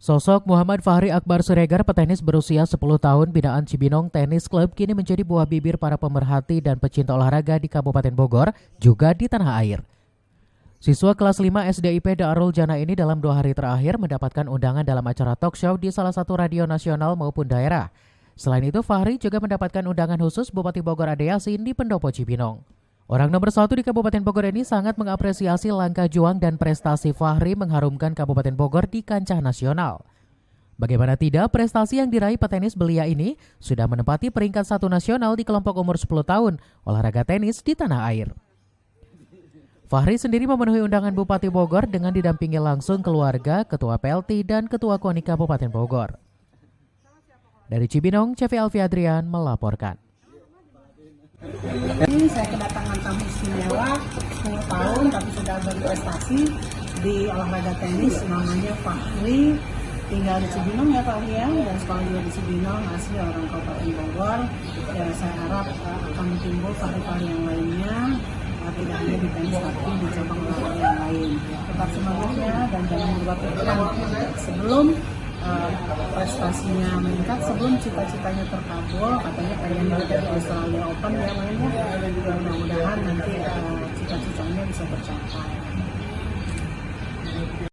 Sosok Muhammad Fahri Akbar Siregar, petenis berusia 10 tahun binaan Cibinong Tennis Club, kini menjadi buah bibir para pemerhati dan pecinta olahraga di Kabupaten Bogor, juga di tanah air. Siswa kelas 5 SDIP Darul Jana ini dalam 2 hari terakhir mendapatkan undangan dalam acara talk show di salah satu radio nasional maupun daerah. Selain itu, Fahri juga mendapatkan undangan khusus Bupati Bogor Ade Yasin di Pendopo Cibinong. Orang nomor 1 di Kabupaten Bogor ini sangat mengapresiasi langkah juang dan prestasi Fahri mengharumkan Kabupaten Bogor di kancah nasional. Bagaimana tidak, prestasi yang diraih petenis belia ini sudah menempati peringkat 1 nasional di kelompok umur 10 tahun olahraga tenis di tanah air. Fahri sendiri memenuhi undangan Bupati Bogor dengan didampingi langsung keluarga, Ketua PLT, dan Ketua KONI Kabupaten Bogor. Dari Cibinong, Cevi Alfi Adrian melaporkan. Ini saya kedatangan tamu istimewa 10 tahun tapi sudah berprestasi di olahraga tenis, namanya Fahri, tinggal di Cibinong ya Pak ya, dan sekolah juga di Cibinong, asli orang Kabupaten Bogor. Ya, saya harap akan timbul Fahri-Fahri yang lainnya, tidak hanya di tenis tapi di cabang olahraga yang lain. Tetap semangat ya, dan jangan berubah pikiran sebelum prestasinya meningkat, sebelum cita-citanya terkabul. Katanya pengen juga di Australia Open ya mainnya, mudah-mudahan nanti cita-citanya bisa tercapai.